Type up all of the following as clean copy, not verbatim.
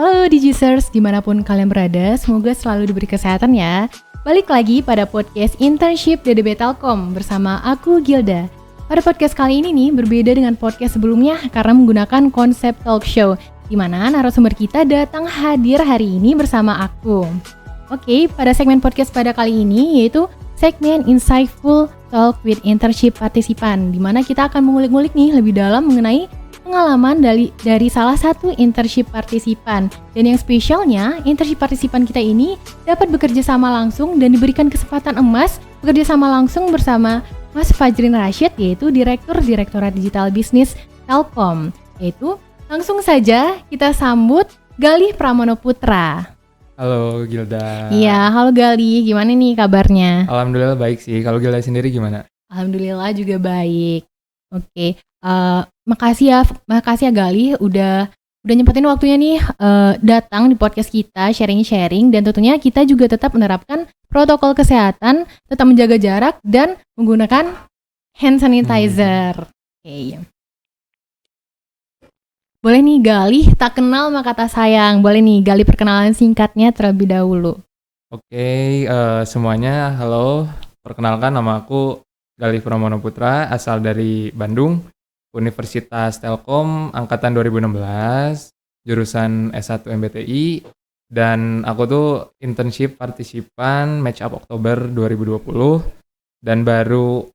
Halo Digicers, dimanapun kalian berada, semoga selalu diberi kesehatan ya. Balik lagi pada podcast Internship DDB Telkom bersama aku Gilda. Pada podcast kali ini nih berbeda dengan podcast sebelumnya karena menggunakan konsep talk show, di mana narasumber kita datang hadir hari ini bersama aku. Oke, pada segmen podcast pada kali ini yaitu segmen Insightful Talk with Internship Partisipan, di mana kita akan mengulik-ngulik nih lebih dalam mengenai pengalaman dari salah satu internship partisipan. Dan yang spesialnya, internship partisipan kita ini dapat bekerja sama langsung dan diberikan kesempatan emas bekerja sama langsung bersama Mas Fajrin Rashid, yaitu Direktur Direktorat Digital Bisnis Telkom. Yaitu langsung saja kita sambut Galih Pramono Putra. Halo Gilda. Iya, halo Galih, gimana nih kabarnya? Alhamdulillah baik sih. Kalau Gilda sendiri gimana? Alhamdulillah juga baik. Oke, makasih ya Galih udah nyempetin waktunya nih datang di podcast kita sharing-sharing, dan tentunya kita juga tetap menerapkan protokol kesehatan, tetap menjaga jarak dan menggunakan hand sanitizer. Oke. Boleh nih Galih, tak kenal maka tak sayang. Boleh nih Galih perkenalan singkatnya terlebih dahulu. Oke, semuanya halo. Perkenalkan, nama aku Galih Pramono Putra, asal dari Bandung, Universitas Telkom, angkatan 2016, jurusan S1 MBTI, dan aku tuh internship partisipan Match Up Oktober 2020, dan baru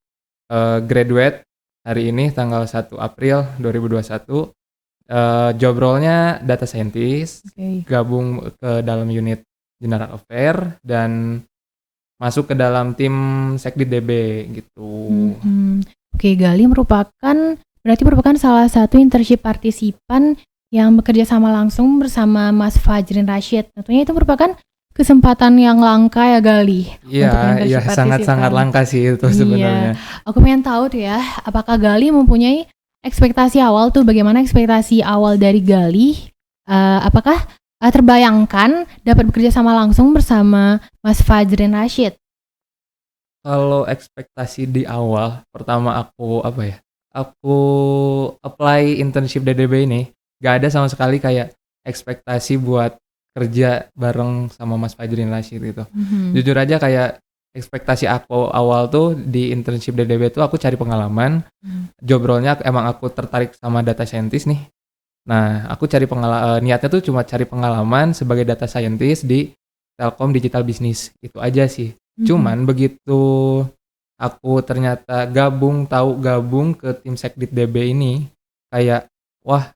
graduate hari ini tanggal 1 April 2021. Job role-nya data scientist, gabung ke dalam unit General Affair, dan masuk ke dalam tim Sekdit DB gitu. Oke, Galih berarti merupakan salah satu internship partisipan yang bekerja sama langsung bersama Mas Fajrin Rashid. Tentunya itu merupakan kesempatan yang langka ya Galih. Iya, sangat-sangat langka sih itu sebenarnya. Aku pengen tahu tuh ya, apakah Galih mempunyai ekspektasi awal tuh, bagaimana ekspektasi awal dari Galih? Apakah terbayangkan dapat bekerja sama langsung bersama Mas Fajrin Rashid? Kalau ekspektasi di awal, pertama aku apply internship DDB ini, gak ada sama sekali kayak ekspektasi buat kerja bareng sama Mas Fajrin Rashid gitu. Jujur aja kayak ekspektasi aku awal tuh di internship DDB tuh aku cari pengalaman. Job role-nya emang aku tertarik sama data scientist nih. Nah, aku cari niatnya tuh cuma cari pengalaman sebagai data scientist di Telkom Digital Business. Itu aja sih. Cuman begitu aku ternyata gabung ke tim Sekdit DB ini, kayak wah,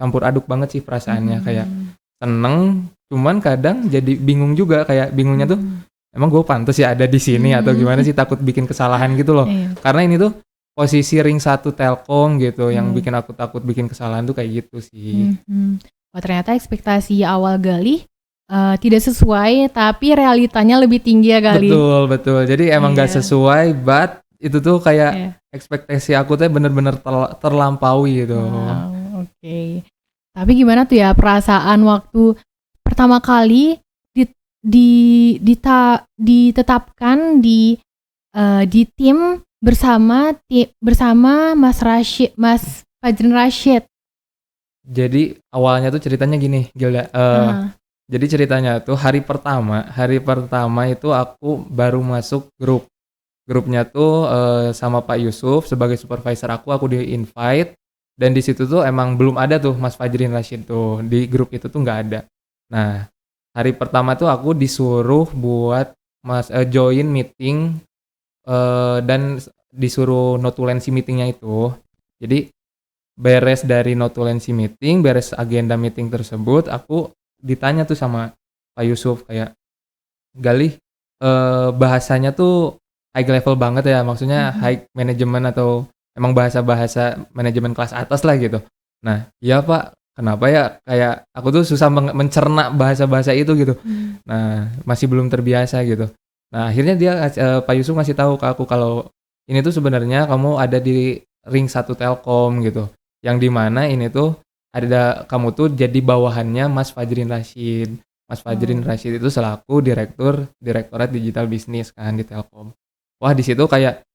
campur aduk banget sih perasaannya. Kayak seneng, cuman kadang jadi bingung juga. Kayak bingungnya tuh, emang gue pantas ya ada di sini atau gimana sih, takut bikin kesalahan gitu loh. Karena ini tuh posisi ring 1 Telkom gitu, yang bikin aku takut bikin kesalahan tuh kayak gitu sih. Oh, ternyata ekspektasi awal Galih tidak sesuai, tapi realitanya lebih tinggi ya Galih. Betul. Jadi emang gak sesuai, but itu tuh kayak ekspektasi aku tuh bener-bener terlampaui gitu. Oke. Tapi gimana tuh ya perasaan waktu pertama kali ditetapkan di tim bersama Mas Fajrin Rashid? Jadi awalnya tuh ceritanya gini, Gilda. Jadi ceritanya tuh hari pertama itu aku baru masuk grupnya tuh sama Pak Yusuf sebagai supervisor aku di-invite, dan di situ tuh emang belum ada tuh Mas Fajrin Rashid tuh, di grup itu tuh nggak ada. Nah, hari pertama tuh aku disuruh buat join meeting, dan disuruh notulensi meetingnya itu. Jadi beres dari notulensi meeting, beres agenda meeting tersebut, aku ditanya tuh sama Pak Yusuf kayak, Galih, bahasanya tuh high level banget ya, maksudnya high management atau emang bahasa-bahasa manajemen kelas atas lah gitu. Nah, iya Pak, kenapa ya, kayak aku tuh susah mencerna bahasa-bahasa itu gitu. Nah, masih belum terbiasa gitu. Nah, akhirnya Pak Yusuf ngasih tahu ke aku kalau ini tuh sebenarnya kamu ada di ring 1 Telkom gitu. Yang dimana ini tuh ada kamu tuh jadi bawahannya Mas Fajrin Rashid. Mas Fajrin Rashid itu selaku Direktorat Digital Bisnis kan di Telkom. Wah, di situ kayak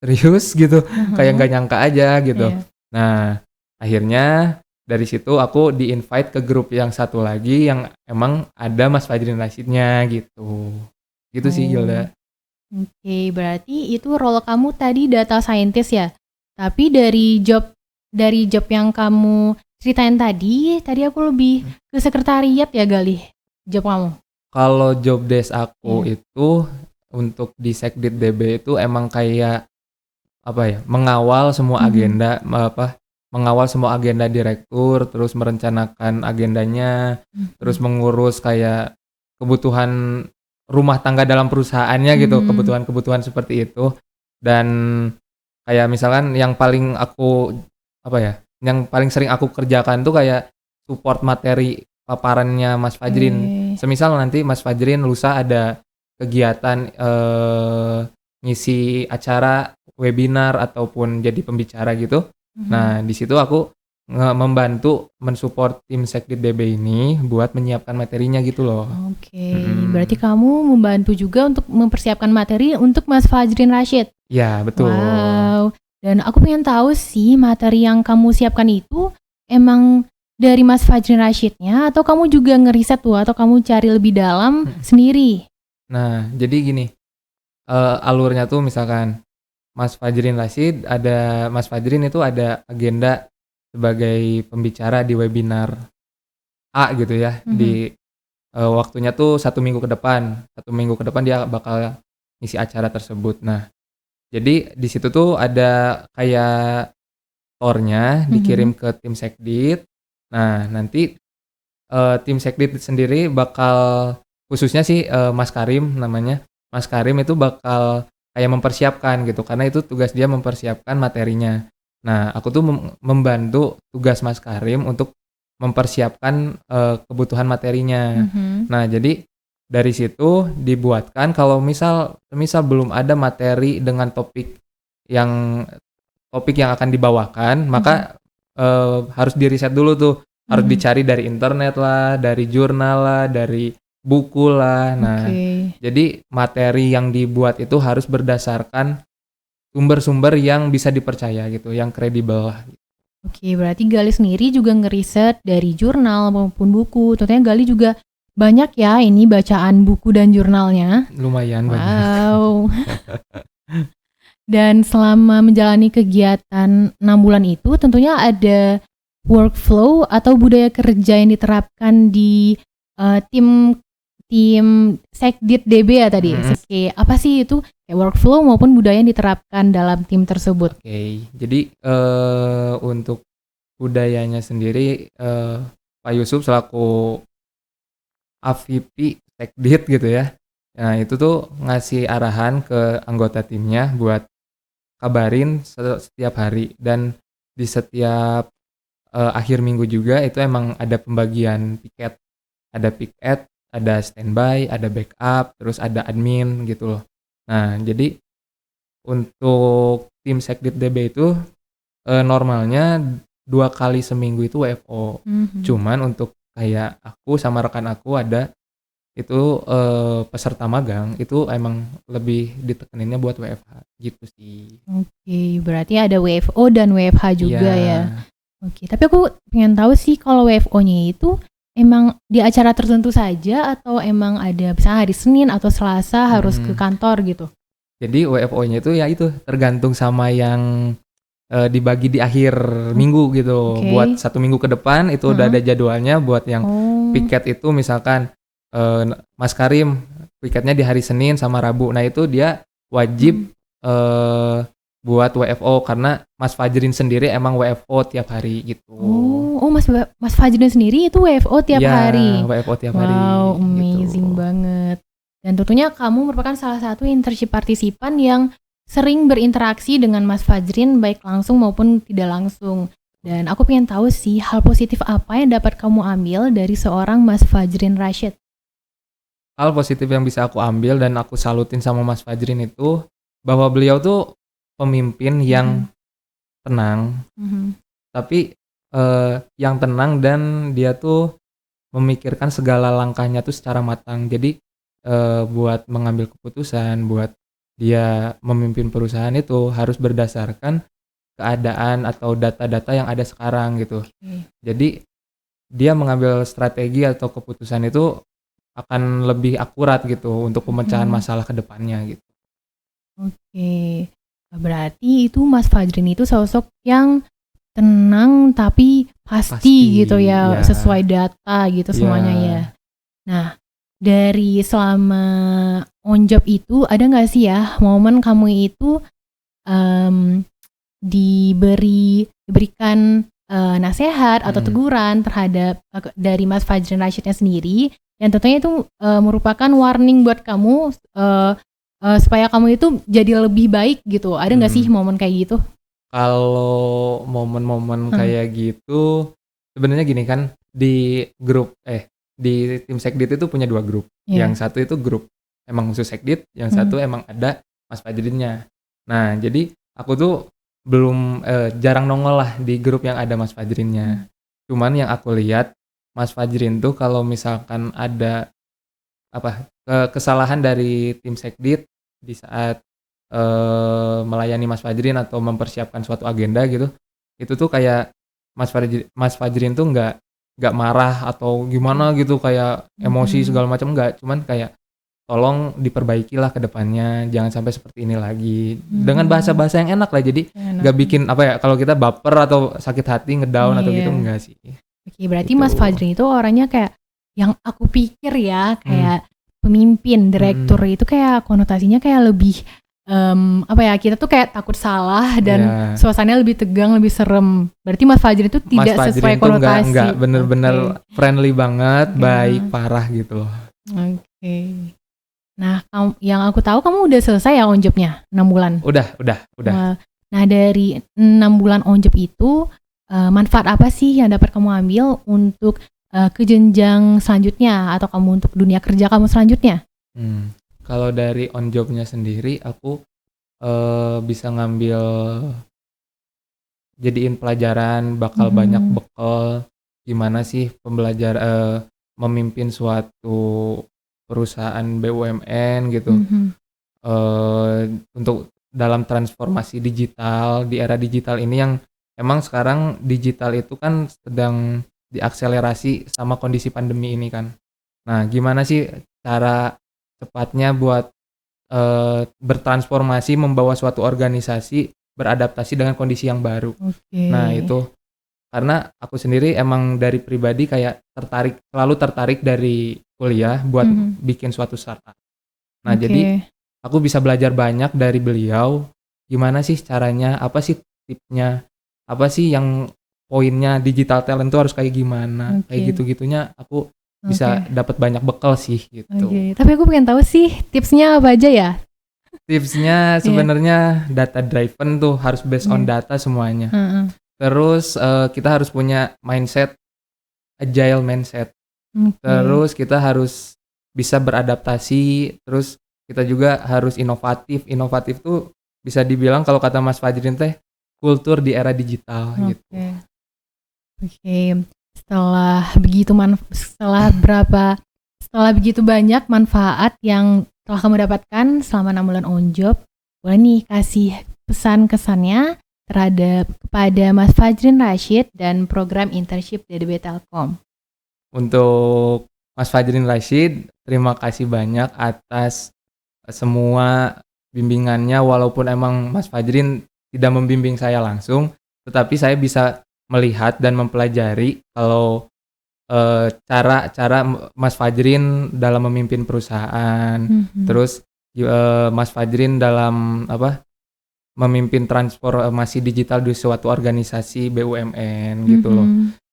serius gitu, kayak nggak nyangka aja gitu. Nah, akhirnya dari situ aku di-invite ke grup yang satu lagi yang emang ada Mas Fajrin Rashidnya gitu. Gitu sih Oh, Gilda. oke. Berarti itu role kamu tadi data scientist ya? Tapi dari job yang kamu ceritain tadi aku lebih ke sekretariat ya Galih, job kamu? Kalau job desk aku Iya. itu untuk di Sekdit DB itu emang kayak apa ya, mengawal semua Mhm. agenda, mengawal semua agenda direktur, terus merencanakan agendanya, terus Mhm. mengurus kayak kebutuhan rumah tangga dalam perusahaannya gitu, Mhm. kebutuhan-kebutuhan seperti itu. Dan kayak misalkan yang paling aku, apa ya, yang paling sering aku kerjakan tuh kayak support materi paparannya Mas Fajrin. Oke. Semisal nanti Mas Fajrin lusa ada kegiatan, ngisi acara webinar ataupun jadi pembicara gitu. Mhm. Nah, di situ aku membantu mensupport tim Sekdit DB ini buat menyiapkan materinya gitu loh. Oke, berarti Mhm. kamu membantu juga untuk mempersiapkan materi untuk Mas Fajrin Rashid? Iya, betul. Wow, dan aku pengen tahu sih materi yang kamu siapkan itu emang dari Mas Fajrin Rashidnya atau kamu juga ngeriset tuh atau kamu cari lebih dalam Mhm. sendiri? Nah, jadi gini, alurnya tuh misalkan Mas Fajrin itu ada agenda sebagai pembicara di webinar A gitu ya, Mhm. waktunya tuh 1 minggu ke depan dia bakal ngisi acara tersebut. Nah, jadi di situ tuh ada kayak tornya Mhm. dikirim ke tim Sekdit. Nah, nanti, tim Sekdit sendiri bakal, khususnya sih, Mas Karim namanya, Mas Karim itu bakal kayak mempersiapkan gitu, karena itu tugas dia mempersiapkan materinya. Nah, aku tuh membantu tugas Mas Karim untuk mempersiapkan, kebutuhan materinya. Mhm. Nah, jadi dari situ dibuatkan kalau semisal belum ada materi dengan yang topik yang akan dibawakan, Mhm. maka, harus di-riset dulu tuh, harus Mhm. dicari dari internet lah, dari jurnal lah, dari buku lah. Nah, Oke. jadi materi yang dibuat itu harus berdasarkan sumber-sumber yang bisa dipercaya gitu, yang kredibel lah. Oke, berarti Gali sendiri juga ngeriset dari jurnal maupun buku. Tentunya Gali juga banyak ya ini bacaan buku dan jurnalnya. Lumayan banyak. Wow. Dan selama menjalani kegiatan 6 bulan itu tentunya ada workflow atau budaya kerja yang diterapkan di tim tim Sekdit DB ya tadi. Mhm. Oke, apa sih itu kayak workflow maupun budaya yang diterapkan dalam tim tersebut? Oke, jadi, untuk budayanya sendiri, Pak Yusuf selaku AVP Sekdit gitu ya. Nah, itu tuh ngasih arahan ke anggota timnya buat kabarin setiap hari, dan di setiap, akhir minggu juga itu emang ada pembagian piket. Ada piket, ada standby, ada backup, terus ada admin gitu loh. Nah, jadi untuk tim Sekdit DB itu, normalnya 2 kali seminggu itu WFO. Mhm. Cuman untuk kayak aku sama rekan aku ada itu, peserta magang, itu emang lebih ditekeninnya buat WFH gitu sih. Oke, berarti ada WFO dan WFH Iya. juga ya. Oke, tapi aku pengen tahu sih kalau WFO-nya itu emang di acara tertentu saja atau emang ada misalnya hari Senin atau Selasa harus ke Mhm. kantor gitu? Jadi WFO-nya itu ya itu tergantung sama yang, dibagi di akhir minggu gitu. Buat Oke. 1 minggu ke depan itu udah Heeh. ada jadwalnya, buat yang Oh. piket itu misalkan, Mas Karim piketnya di hari Senin sama Rabu. Nah, itu dia wajib, Mhm. eee, buat WFO karena Mas Fajrin sendiri emang WFO tiap hari gitu. Oh, Mas Fajrin sendiri itu WFO tiap Iya, hari? WFO tiap hari Wow, gitu. amazing banget. Dan tentunya kamu merupakan salah satu internship partisipan yang sering berinteraksi dengan Mas Fajrin baik langsung maupun tidak langsung. Dan aku pengen tahu sih hal positif apa yang dapat kamu ambil dari seorang Mas Fajrin Rashid? Hal positif yang bisa aku ambil dan aku salutin sama Mas Fajrin itu, bahwa beliau tuh pemimpin yang Mhm. tenang, Mhm. tapi, yang tenang dan dia tuh memikirkan segala langkahnya tuh secara matang. Jadi, buat mengambil keputusan, buat dia memimpin perusahaan itu harus berdasarkan keadaan atau data-data yang ada sekarang gitu. Oke. Jadi dia mengambil strategi atau keputusan itu akan lebih akurat gitu untuk pemecahan Mhm. masalah ke depannya gitu. Oke. Berarti itu Mas Fajrin itu sosok yang tenang tapi pasti Pasti, gitu ya, ya, sesuai data gitu semuanya ya. ya. Nah, dari selama on job itu ada nggak sih ya momen kamu itu em, diberikan nasihat atau Mm. teguran terhadap dari Mas Fajrin Rashidnya sendiri yang tentunya itu merupakan warning buat kamu supaya kamu itu jadi lebih baik gitu. Ada nggak sih momen kayak gitu? Kalau momen-momen Hmm. kayak gitu, sebenarnya gini kan, di di tim Sekdit itu punya 2 grup. Iya. Yang satu itu grup emang khusus Sekdit, yang Hmm. satu emang ada Mas Fajrinnya. Nah, jadi aku tuh belum jarang nongol lah di grup yang ada Mas Fajrinnya. Cuman yang aku lihat, Mas Fajrin tuh kalau misalkan ada kesalahan dari tim Sekdit di saat melayani Mas Fajrin atau mempersiapkan suatu agenda gitu, itu tuh kayak Mas Fajrin tuh nggak marah atau gimana gitu, kayak emosi Mhm. segala macam, nggak, cuman kayak tolong diperbaikilah ke depannya, jangan sampai seperti ini lagi. Dengan Mhm. bahasa-bahasa yang enak lah, jadi Enak. nggak bikin kalau kita baper atau sakit hati, ngedown atau gitu, Iya. enggak sih. Oke, berarti Gitu. Mas Fajrin itu orangnya kayak yang aku pikir ya, Hmm. kayak pemimpin, direktur Mm-mm. itu kayak konotasinya kayak lebih kita tuh kayak takut salah dan Ya. suasananya lebih tegang, lebih serem. Berarti Mas Fajrin itu Mas tidak sesuai Fajrin tuh konotasi. nggak bener-bener friendly banget, Oke. baik parah gitu loh. Oke. Nah, yang aku tahu kamu udah selesai ya on job-nya 6 bulan. Udah. Nah, dari 6 bulan on job itu manfaat apa sih yang dapat kamu ambil untuk ke jenjang selanjutnya atau kamu untuk dunia kerja kamu selanjutnya? Kalau dari on job-nya sendiri, aku bisa ngambil, jadiin pelajaran, bakal banyak bekal gimana sih memimpin suatu perusahaan BUMN gitu. Untuk dalam transformasi digital di era digital ini, yang emang sekarang digital itu kan sedang diakselerasi sama kondisi pandemi ini kan. Nah, gimana sih cara cepatnya buat bertransformasi, membawa suatu organisasi beradaptasi dengan kondisi yang baru. Oke. Nah, itu karena aku sendiri emang dari pribadi kayak selalu tertarik dari kuliah buat bikin suatu startup. Nah, jadi aku bisa belajar banyak dari beliau, gimana sih caranya, apa sih tipsnya, apa sih yang poinnya digital talent tuh harus kayak gimana, kayak gitu-gitunya aku bisa dapat banyak bekal sih gitu. Oke, tapi aku pengen tahu sih tipsnya apa aja ya? Tipsnya sebenarnya data driven tuh, harus based on data semuanya. Terus kita harus punya agile mindset. Terus kita harus bisa beradaptasi, terus kita juga harus inovatif. Inovatif tuh bisa dibilang kalau kata Mas Fajrin teh kultur di era digital gitu. Oke. Setelah begitu banyak manfaat yang telah kamu dapatkan selama 6 bulan on job, boleh nih kasih pesan kesannya kepada Mas Fajrin Rashid dan program internship DDB Telkom. Untuk Mas Fajrin Rashid, terima kasih banyak atas semua bimbingannya, walaupun emang Mas Fajrin tidak membimbing saya langsung, tetapi saya bisa melihat dan mempelajari kalau cara Mas Fajrin dalam memimpin perusahaan, terus Mas Fajrin dalam memimpin transformasi digital di suatu organisasi BUMN gitu loh.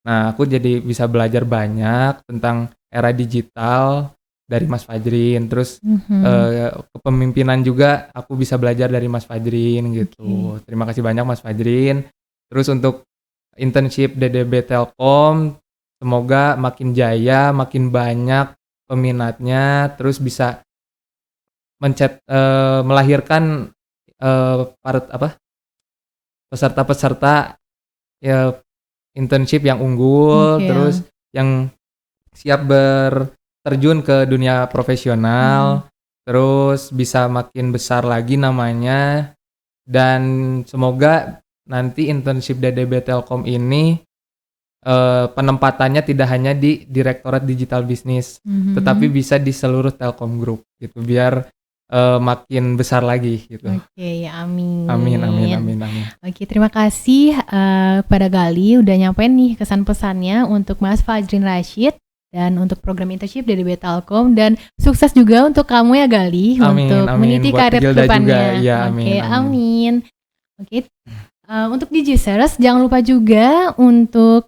Nah, aku jadi bisa belajar banyak tentang era digital dari Mas Fajrin, terus kepemimpinan juga aku bisa belajar dari Mas Fajrin gitu. Terima kasih banyak Mas Fajrin. Terus untuk internship DDB Telkom, semoga makin jaya, makin banyak peminatnya, terus bisa melahirkan peserta-peserta ya internship yang unggul, terus yang siap berterjun ke dunia profesional, terus bisa makin besar lagi namanya, dan semoga nanti internship DDB Telkom ini penempatannya tidak hanya di Direktorat Digital Business, tetapi bisa di seluruh Telkom Group gitu, biar makin besar lagi gitu. Oke, amin. Amin. Oke, terima kasih pada Gali udah nyampein nih kesan-pesannya untuk Mas Fajrin Rashid dan untuk program internship DDB Telkom, dan sukses juga untuk kamu ya Gali untuk meniti karir kedepannya. Ya, Oke, amin. Oke, untuk Digicers jangan lupa juga untuk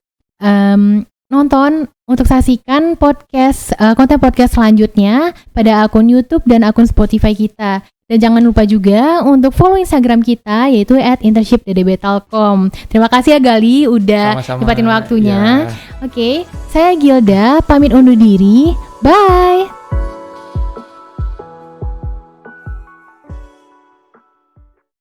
nonton, untuk saksikan podcast konten podcast selanjutnya pada akun YouTube dan akun Spotify kita. Dan jangan lupa juga untuk follow Instagram kita yaitu @internshipddbtelkom. Terima kasih ya Gali udah nyempatin waktunya. Ya. Oke, saya Gilda pamit undur diri. Bye.